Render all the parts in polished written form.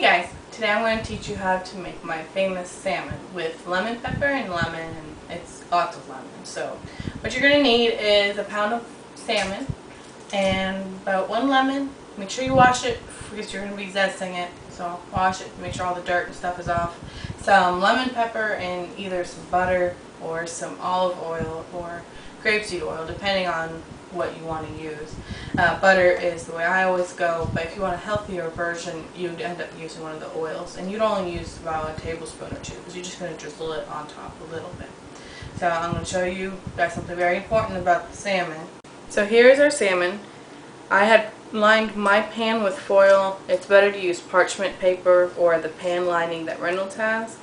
Hey guys, today I'm going to teach you how to make my famous salmon with lemon pepper and lemon, and it's lots of lemon. So what you're going to need is a pound of salmon and about one lemon. Make sure you wash it because you're going to be zesting it, so wash it, make sure all the dirt and stuff is off. Some lemon pepper and either some butter or some olive oil or grapeseed oil, depending on what you want to use. Butter is the way I always go, but if you want a healthier version, you'd end up using one of the oils, and you'd only use about a tablespoon or two because you're just going to drizzle it on top a little bit. So I'm going to show you guys something very important about the salmon. So here's our salmon. I had lined my pan with foil. It's better to use parchment paper or the pan lining that Reynolds has.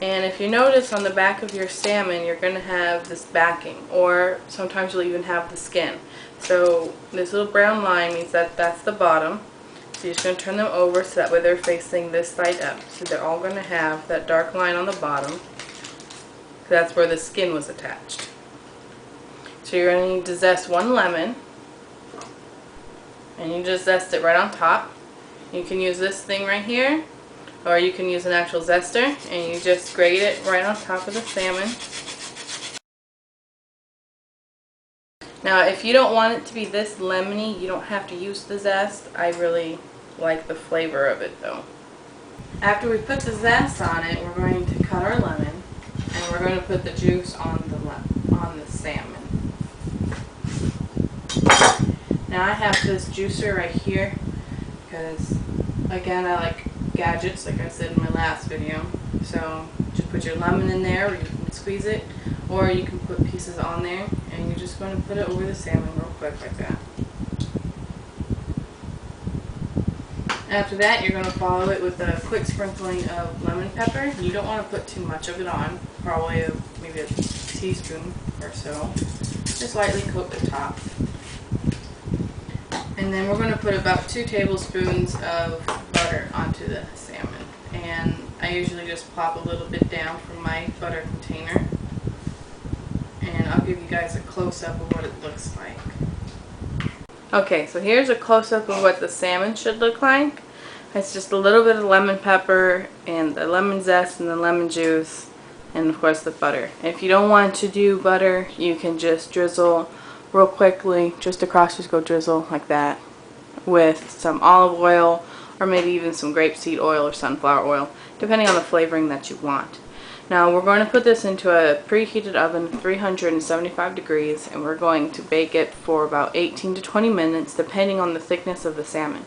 And if you notice on the back of your salmon, you're going to have this backing, or sometimes you'll even have the skin. So this little brown line means that that's the bottom. So you're just going to turn them over so that way they're facing this side up. So they're all going to have that dark line on the bottom. That's where the skin was attached. So you're going to need to zest one lemon. And you just zest it right on top. You can use this thing right here, or you can use an actual zester, and you just grate it right on top of the salmon. Now if you don't want it to be this lemony, you don't have to use the zest. I really like the flavor of it though. After we put the zest on it, we're going to cut our lemon, and we're going to put the juice on the salmon. Now I have this juicer right here because, again, I like gadgets, like I said in my last video. So just put your lemon in there, or you can squeeze it, or you can put pieces on there, and you're just going to put it over the salmon real quick like that. After that, you're going to follow it with a quick sprinkling of lemon pepper. You don't want to put too much of it on, probably maybe a teaspoon or so. Just lightly coat the top. And then we're going to put about 2 tablespoons of butter onto the salmon. And I usually just pop a little bit down from my butter container. And I'll give you guys a close-up of what it looks like. Okay, so here's a close-up of what the salmon should look like. It's just a little bit of lemon pepper and the lemon zest and the lemon juice, and of course the butter. If you don't want to do butter, you can just drizzle real quickly, just across, just go drizzle like that with some olive oil, or maybe even some grapeseed oil or sunflower oil, depending on the flavoring that you want. Now we're going to put this into a preheated oven, 375 degrees, and we're going to bake it for about 18 to 20 minutes, depending on the thickness of the salmon.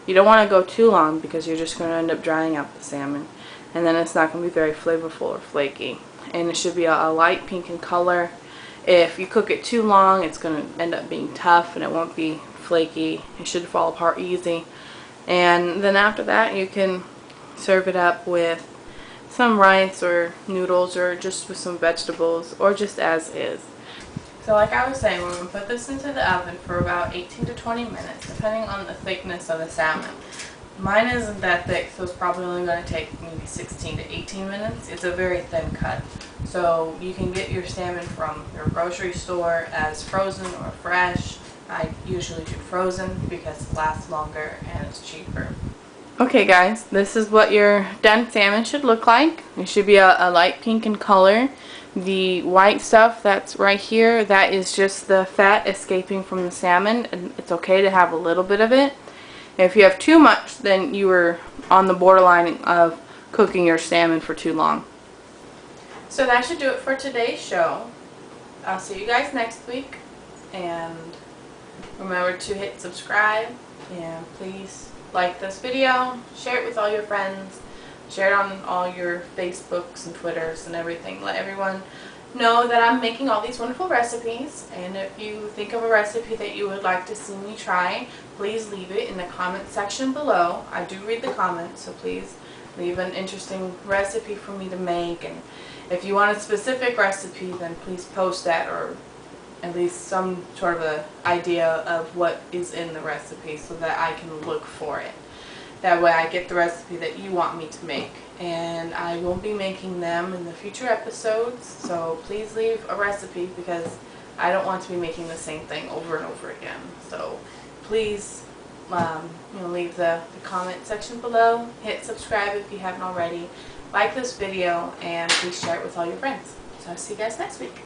You don't want to go too long because you're just going to end up drying out the salmon, and then it's not going to be very flavorful or flaky. And it should be a light pink in color. If you cook it too long, it's going to end up being tough and it won't be flaky. It should fall apart easy. And then after that, you can serve it up with some rice or noodles, or just with some vegetables, or just as is. So like I was saying, we're going to put this into the oven for about 18 to 20 minutes, depending on the thickness of the salmon. Mine isn't that thick, so it's probably only going to take maybe 16 to 18 minutes. It's a very thin cut. So you can get your salmon from your grocery store as frozen or fresh. I usually do frozen because it lasts longer and it's cheaper. Okay guys, this is what your done salmon should look like. It should be a light pink in color. The white stuff that's right here, that is just the fat escaping from the salmon, and it's okay to have a little bit of it. If you have too much, then you are on the borderline of cooking your salmon for too long. So that should do it for today's show. I'll see you guys next week, and remember to hit subscribe, and please like this video, share it with all your friends, share it on all your Facebooks and Twitters and everything. Let everyone know that I'm making all these wonderful recipes, and if you think of a recipe that you would like to see me try, please leave it in the comment section below. I do read the comments, so please leave an interesting recipe for me to make, and if you want a specific recipe, then please post that, or at least some sort of a idea of what is in the recipe so that I can look for it. That way I get the recipe that you want me to make, and I will be making them in the future episodes, so please leave a recipe because I don't want to be making the same thing over and over again. So please leave the comment section below. Hit subscribe if you haven't already. Like this video and please share it with all your friends. So I'll see you guys next week.